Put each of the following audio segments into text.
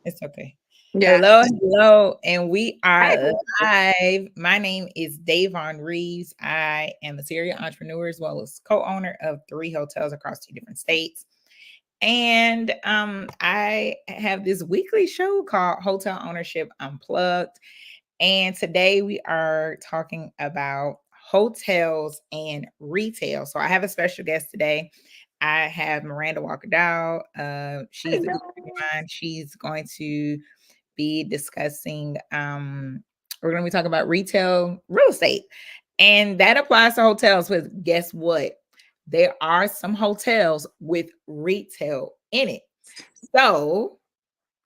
It's okay. Yeah. Hello, hello, and we Hi. are live. My name is Davon Reeves. I am a serial entrepreneur as well as co-owner of 3 hotels across 2 different states. And I have this weekly show called Hotel Ownership Unplugged. And today we are talking about hotels and retail. So I have a special guest today. I have Maranda Walker Dowell. She's a good friend of Hello. mine. She's going to be discussing we're going to be talking about retail real estate, and that applies to hotels. With guess what, there are some hotels with retail in it. So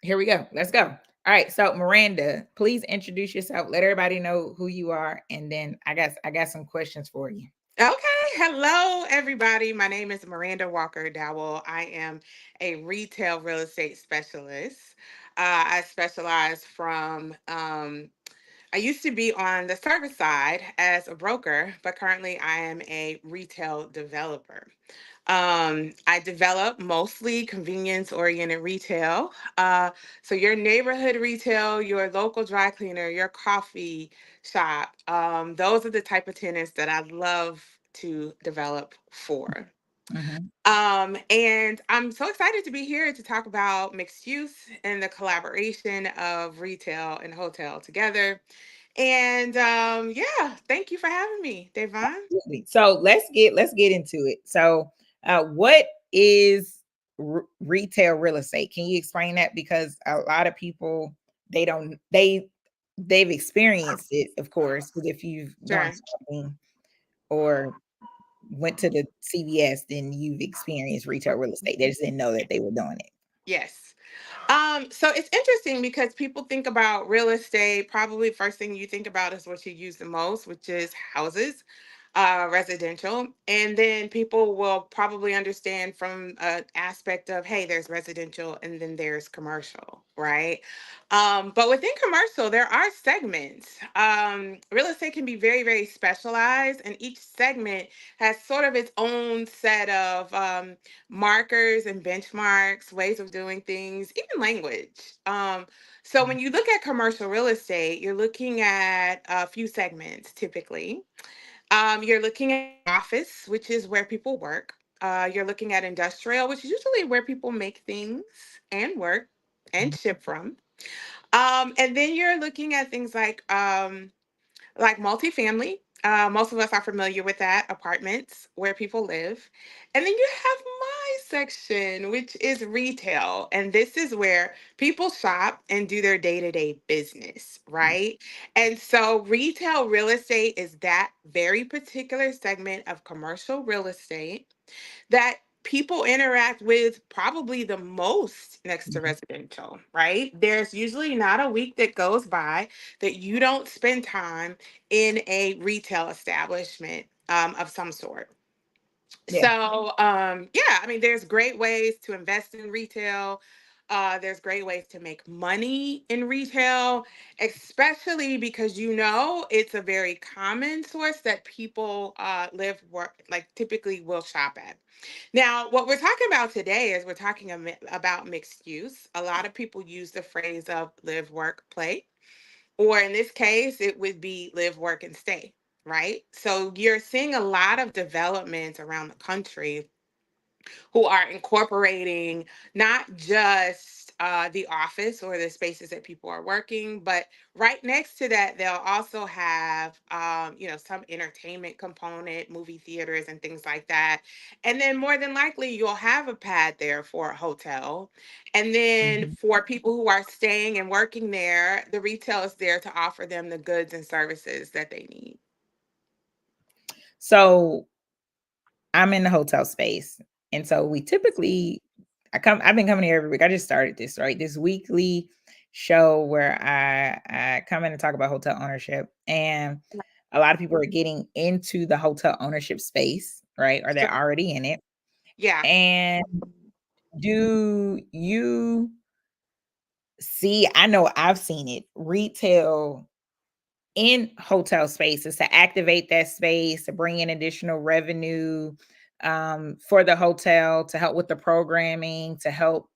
here we go, let's go. All right, so Miranda, please introduce yourself, let everybody know who you are, and then I got some questions for you. Okay. Hello, everybody. My name is Maranda Walker Dowell. I am a retail real estate specialist. I specialize I used to be on the service side as a broker, but currently I am a retail developer. I develop mostly convenience oriented retail. So your neighborhood retail, your local dry cleaner, your coffee shop, those are the type of tenants that I love to develop for. Mhm. And I'm so excited to be here to talk about mixed use and the collaboration of retail and hotel together. And yeah, thank you for having me, Devon. Absolutely. So let's get into it. So, what is retail real estate? Can you explain that? Because a lot of people, they don't they've experienced it, of course. Because if you've gone Sure. shopping or went to the CVS, then you've experienced retail real estate. They just didn't know that they were doing it. Yes. So it's interesting because people think about real estate, probably first thing you think about is what you use the most, which is houses, residential. And then people will probably understand from an aspect of, hey, there's residential and then there's commercial, right? But within commercial, there are segments. Real estate can be very, very specialized, and each segment has sort of its own set of markers and benchmarks, ways of doing things, even language. So when you look at commercial real estate, you're looking at a few segments typically. You're looking at office, which is where people work. You're looking at industrial, which is usually where people make things and work and ship from. And then you're looking at things like multifamily. Most of us are familiar with that, apartments where people live. And then you have my section, which is retail. And this is where people shop and do their day to day business, right? And so retail real estate is that very particular segment of commercial real estate that people interact with probably the most next to Mhm. residential, right? There's usually not a week that goes by that you don't spend time in a retail establishment of some sort. Yeah. Yeah, I mean, there's great ways to invest in retail. There's great ways to make money in retail, especially because it's a very common source that people live, work, like typically will shop at. Now, what we're talking about today is we're talking about mixed use. A lot of people use the phrase of live, work, play, or in this case, it would be live, work, and stay, right? So you're seeing a lot of developments around the country who are incorporating not just the office or the spaces that people are working, but right next to that, they'll also have, some entertainment component, movie theaters, and things like that. And then more than likely, you'll have a pad there for a hotel. And then Mhm. for people who are staying and working there, the retail is there to offer them the goods and services that they need. So I'm in the hotel space, and so we typically I've been coming here every week. I just started this, right? This weekly show where I come in and talk about hotel ownership, and a lot of people are getting into the hotel ownership space, right? Or they're Sure. already in it. Yeah. And do you see, I know I've seen it, retail in hotel spaces to activate that space, to bring in additional revenue for the hotel, to help with the programming, to help,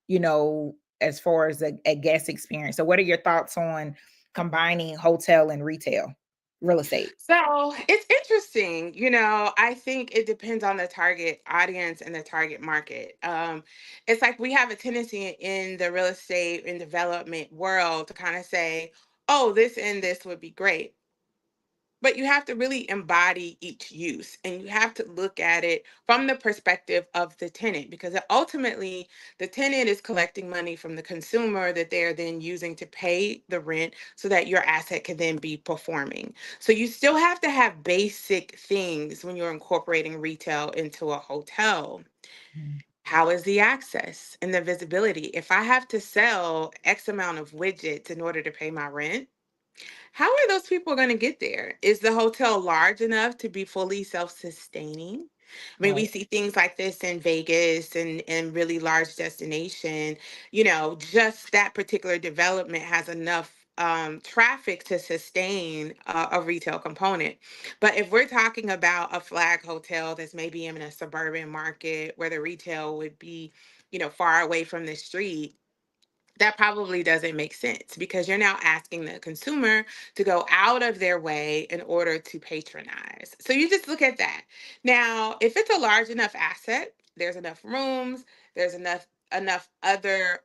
you know, as far as a guest experience. So what are your thoughts on combining hotel and retail real estate? So it's interesting. I think it depends on the target audience and the target market. It's like we have a tendency in the real estate and development world to kind of say, oh, this and this would be great. But you have to really embody each use, and you have to look at it from the perspective of the tenant, because ultimately the tenant is collecting money from the consumer that they're then using to pay the rent so that your asset can then be performing. So you still have to have basic things when you're incorporating retail into a hotel. Mhm. How is the access and the visibility? If I have to sell X amount of widgets in order to pay my rent, how are those people going to get there? Is the hotel large enough to be fully self-sustaining? I mean, we Right. see things like this in Vegas and really large destination. Just that particular development has enough traffic to sustain a retail component. But if we're talking about a flag hotel that's maybe in a suburban market where the retail would be, far away from the street, that probably doesn't make sense, because you're now asking the consumer to go out of their way in order to patronize. So you just look at that. Now, if it's a large enough asset, there's enough rooms, there's enough other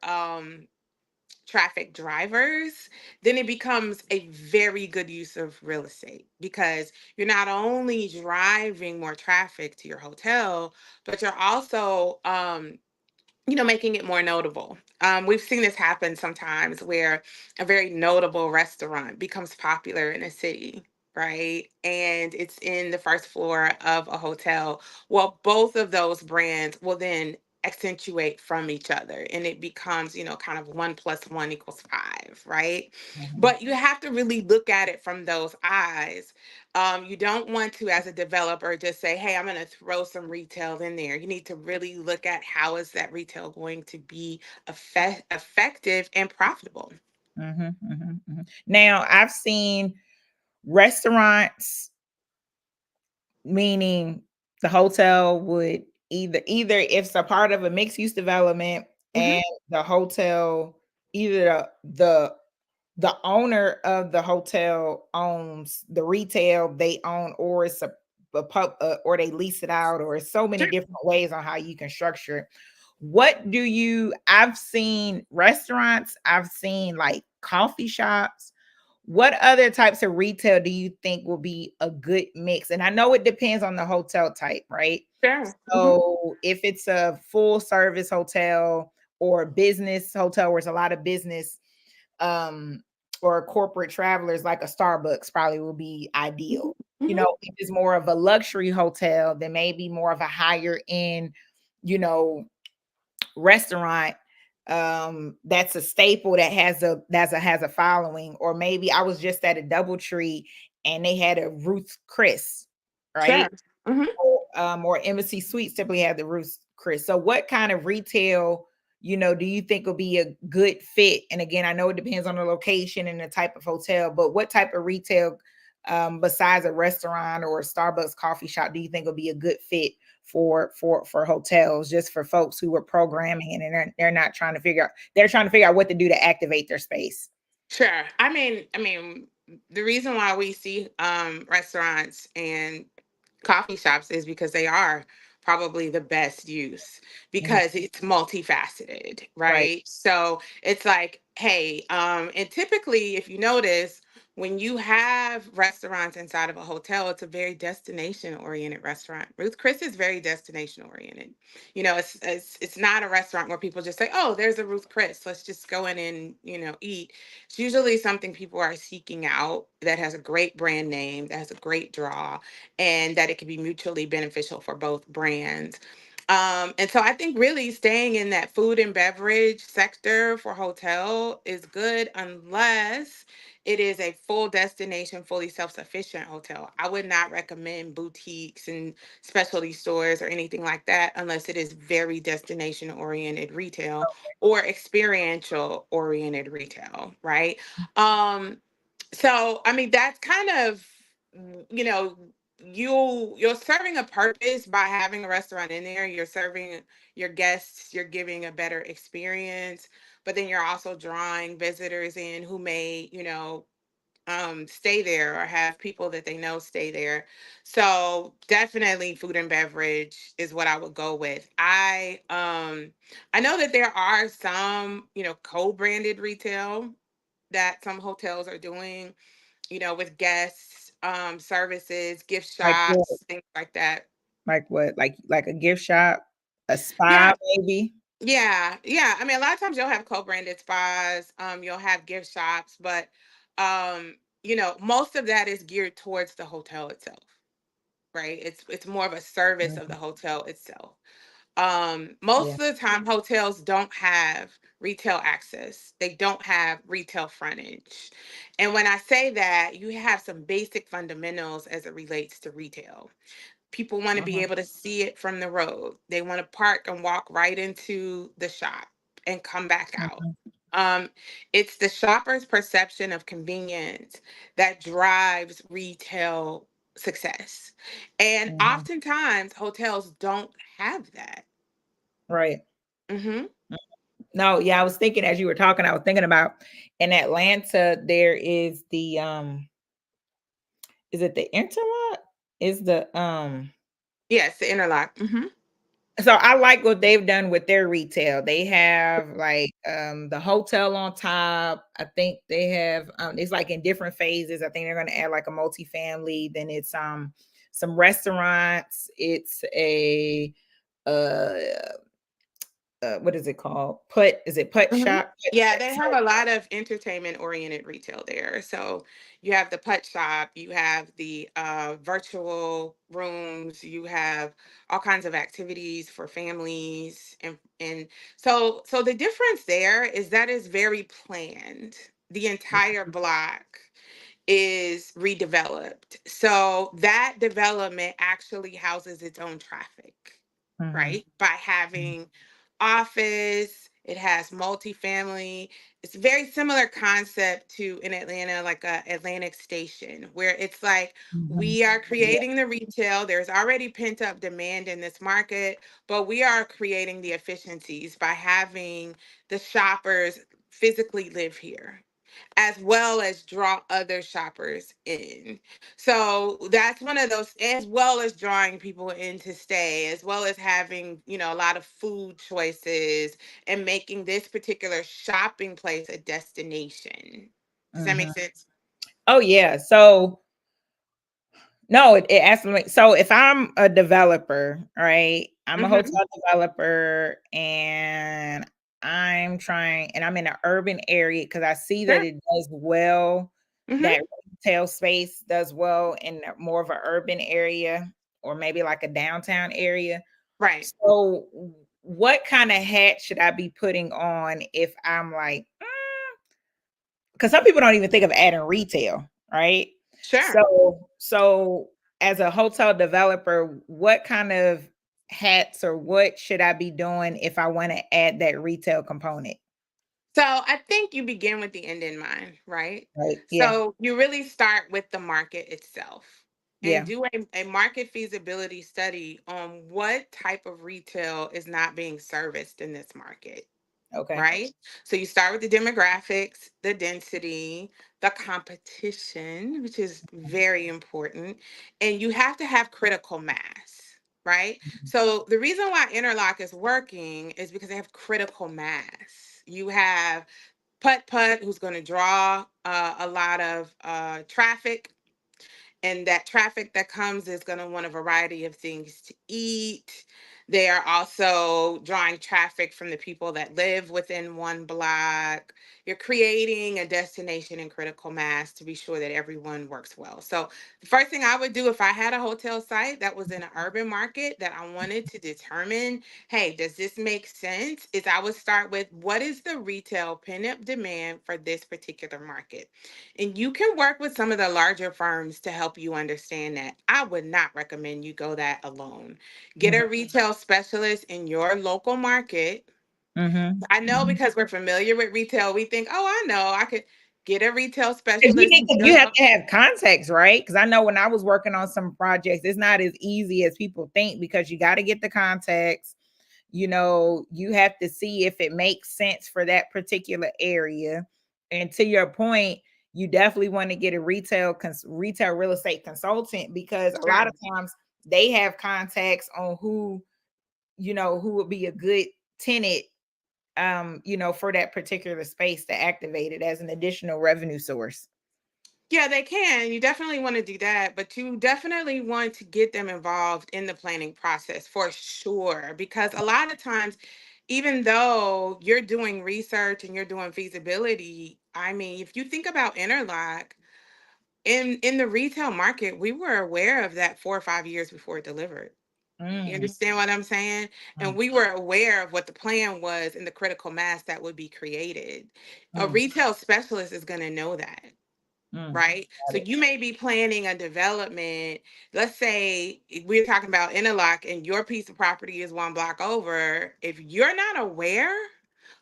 traffic drivers, then it becomes a very good use of real estate, because you're not only driving more traffic to your hotel, but you're also making it more notable. We've seen this happen sometimes where a very notable restaurant becomes popular in a city, right? And it's in the first floor of a hotel. Well, both of those brands will then accentuate from each other, and it becomes, kind of 1 + 1 = 5, right? Mhm. But you have to really look at it from those eyes. You don't want to, as a developer, just say, hey, I'm going to throw some retail in there. You need to really look at how is that retail going to be effective and profitable. Mhm, mhm, mhm. Now, I've seen restaurants, meaning the hotel would either if it's a part of a mixed use development Hmm. and the hotel, either the owner of the hotel owns the retail they own, or it's a pub, or they lease it out, or so many Sure. different ways on how you can structure it. What do you I've seen restaurants, I've seen like coffee shops. What other types of retail do you think will be a good mix? And I know it depends on the hotel type, right? Sure. Hmm. So if it's a full service hotel or a business hotel where it's a lot of business, um, or corporate travelers, like a Starbucks probably will be ideal. You Hmm. know, if it's more of a luxury hotel, then maybe more of a higher end, you know, restaurant, that's a staple that has a following. Or maybe I was just at a DoubleTree and they had a Ruth's Chris, right? Sure. Hmm. Or Embassy Suites typically have the Ruth's Chris. So what kind of retail, do you think will be a good fit? And again, I know it depends on the location and the type of hotel, but what type of retail, besides a restaurant or a Starbucks coffee shop, do you think will be a good fit for hotels, just for folks who are programming and they're not trying to figure out they're trying to figure out what to do to activate their space? Sure. I mean, the reason why we see restaurants and coffee shops is because they are probably the best use, Mhm. because it's multifaceted, Right. right? So it's like, hey, and typically, if you notice, when you have restaurants inside of a hotel, it's a very destination oriented restaurant. Ruth Chris is very destination oriented. It's not a restaurant where people just say, oh, there's a Ruth Chris, let's just go in and eat. It's usually something people are seeking out that has a great brand name, that has a great draw, and that it can be mutually beneficial for both brands. And so I think really staying in that food and beverage sector for hotel is good, unless it is a full destination, fully self-sufficient hotel. I would not recommend boutiques and specialty stores or anything like that unless it is very destination oriented retail or experiential oriented retail, right? Um, so I mean that's kind of, you know you're serving a purpose by having a restaurant in there. You're serving your guests, you're giving a better experience, but then you're also drawing visitors in who may, stay there or have people that they know stay there. So definitely food and beverage is what I would go with. I know that there are some, co-branded retail that some hotels are doing, with guests, services, gift Like what? shops, things like that. Like what? Like a gift shop, a Yeah, spa, maybe. yeah, yeah. I mean, a lot of times you'll have co-branded spas, you'll have gift shops, but most of that is geared towards the hotel itself, right? It's more of a service of the Mhm. hotel itself. Yeah. Most of the time hotels don't have retail access. They don't have retail frontage. And when I say that, you have some basic fundamentals as it relates to retail. People want to be Mhm. able to see it from the road. They want to park and walk right into the shop and come back out. Mhm. Um, it's the shopper's perception of convenience that drives retail success. And Mhm. oftentimes, hotels don't have that. Right. Hmm. No, yeah, I was thinking as you were talking, I was thinking about in Atlanta, there is the is it the interlock? Is the Yes, the interlock. Hmm. so I like what they've done with their retail. They have like the hotel on top. I think they have it's like in different phases. I think they're gonna add like a multifamily, then it's some restaurants, it's a uh what is it called? Put is it put Hmm. shop? Yeah, they have a lot of entertainment oriented retail there. So you have the putt shop, you have the virtual rooms, you have all kinds of activities for families, and so the difference there is that is very planned. The entire block is redeveloped. So that development actually houses its own traffic, Mhm. right? By having office, it has multifamily. It's a very similar concept to in Atlanta, like a Atlantic Station, where it's like Mhm. we are Yeah. creating the retail. There's already pent up demand in this market, but we are creating the efficiencies by having the shoppers physically live here as well as draw other shoppers in. So that's one of those, as well as drawing people in to stay, as well as having, a lot of food choices and making this particular shopping place a destination. Does that make Mhm. sense? Oh yeah. So no, it absolutely. So if I'm a developer, right? I'm a Mm-hmm. hotel developer and I'm in an urban area because I see that Sure. it does well, Mm-hmm. that retail space does well in more of an urban area or maybe like a downtown area. Right. So what kind of hat should I be putting on if I'm like, because some people don't even think of adding retail, right? Sure. So as a hotel developer, what kind of hats or what should I be doing if I want to add that retail component? So I think you begin with the end in mind, right? Right. Yeah. So you really start with the market itself and Yeah. do a market feasibility study on what type of retail is not being serviced in this market, Okay. right? So you start with the demographics, the density, the competition, which is very important, and you have to have critical mass. Right. So the reason why Interlock is working is because they have critical mass. You have Putt Putt, who's going to draw a lot of traffic, and that traffic that comes is going to want a variety of things to eat. They are also drawing traffic from the people that live within one block. You're creating a destination and critical mass to be sure that everyone works well. So, the first thing I would do if I had a hotel site that was in an urban market that I wanted to determine, hey, does this make sense? Is I would start with what is the retail pin-up demand for this particular market? And you can work with some of the larger firms to help you understand that. I would not recommend you go that alone. Get a Mhm. retail specialist in your local market. Mhm. I know Mhm. because we're familiar with retail, we think, oh, I know, I could. Get a retail 'Cause specialist. you have to have context, right? Because I know when I was working on some projects, it's not as easy as people think because you gotta get the context. You have to see if it makes sense for that particular area. And to your point, you definitely want to get a retail real estate consultant because a lot Sure. of times they have contacts on who would be a good tenant, for that particular space to activate it as an additional revenue source. Yeah, they can. You definitely want to do that, but you definitely want to get them involved in the planning process for sure. Because a lot of times, even though you're doing research and you're doing feasibility, I mean, if you think about interlock in the retail market, we were aware of that 4 or 5 years before it delivered. You Mm, understand what I'm saying? And mm, we were aware of what the plan was and the critical mass that would be created. A mm, retail specialist is going to know that, mm. right? Got So it. you may be planning a development. Let's say we're talking about interlock and your piece of property is 1 block over. If you're not aware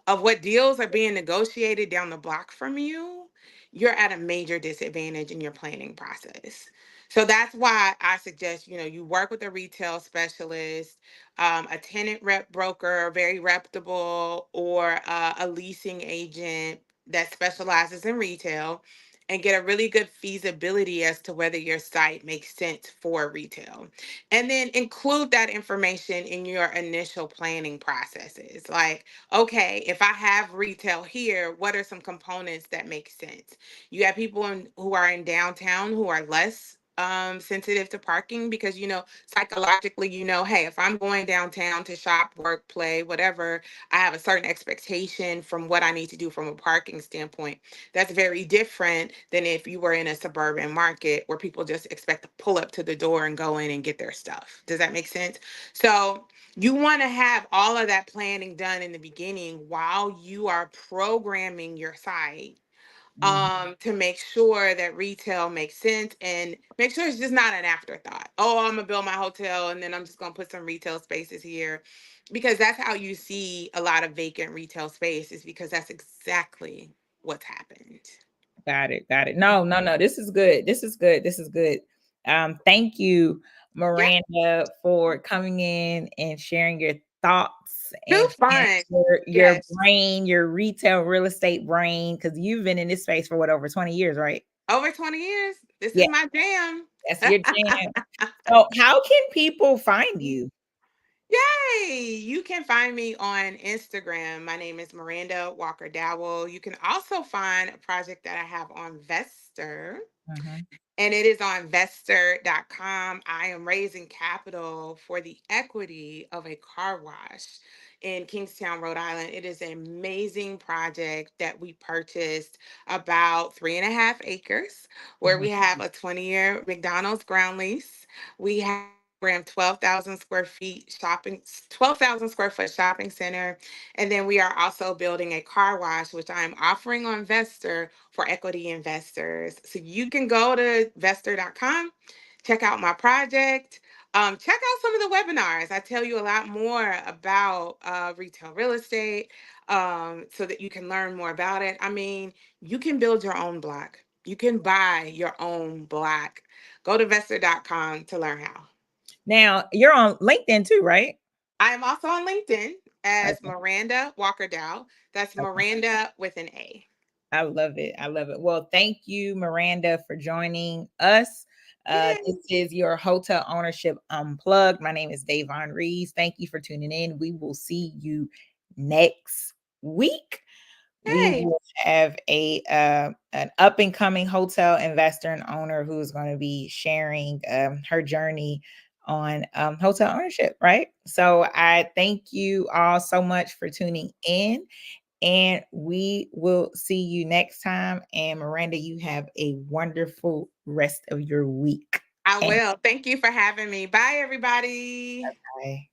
of what deals are being negotiated down the block from you, you're at a major disadvantage in your planning process. So that's why I suggest, you work with a retail specialist, a tenant rep broker, very reputable, or a leasing agent that specializes in retail, and get a really good feasibility as to whether your site makes sense for retail. And then include that information in your initial planning processes. Like, okay, if I have retail here, what are some components that make sense? You have people who are in downtown who are less sensitive to parking because, psychologically, hey, if I'm going downtown to shop, work, play, whatever, I have a certain expectation from what I need to do from a parking standpoint. That's very different than if you were in a suburban market where people just expect to pull up to the door and go in and get their stuff. Does that make sense? So, you want to have all of that planning done in the beginning while you are programming your site, Mm. to make sure that retail makes sense and make sure it's just not an afterthought. Oh, I'm gonna build my hotel and then I'm just gonna put some retail spaces here, because that's how you see a lot of vacant retail space, is because that's exactly what's happened. Got it. Got it. No, no, no. This is good. This is good. This is good. Thank you, Yeah, Miranda, for coming in and sharing your thoughts too and sharing fun. your Yes, brain, your retail real estate brain, because you've been in this space for what, over 20 years, right? over 20 years. This Yeah, is my jam. that's your jam. So how can people find you? Yay! You can find me on Instagram. My name is Miranda Walker Dowell. You can also find a project that I have on Vestor, Mhm. and it is on vestor.com. I am raising capital for the equity of a car wash in Kingstown, Rhode Island. It is an amazing project that we purchased, about 3.5 acres, where Mhm. we have a 20-year McDonald's ground lease. We have program 12,000 square feet shopping, 12,000 square foot shopping center. And then we are also building a car wash, which I'm offering on Vestor for equity investors. So you can go to vestor.com, check out my project. Check out some of the webinars. I tell you a lot more about retail real estate, so that you can learn more about it. I mean, you can build your own block. You can buy your own block. Go to vestor.com to learn how. Now, you're on LinkedIn too, right? I am also on LinkedIn as Okay. Miranda Walker Dow. That's Okay. Miranda with an A. I love it. I love it. Well, thank you, Miranda, for joining us. This Yay. is your Hotel Ownership Unplugged. My name is Davon Reeves. Thank you for tuning in. We will see you next week. We Yay. will have an up and coming hotel investor and owner who is going to be sharing her journey on hotel ownership. Right. So I thank you all so much for tuning in, and we will see you next time. And Miranda, you have a wonderful rest of your week. I And will. Thank you for having me. Bye, everybody. bye.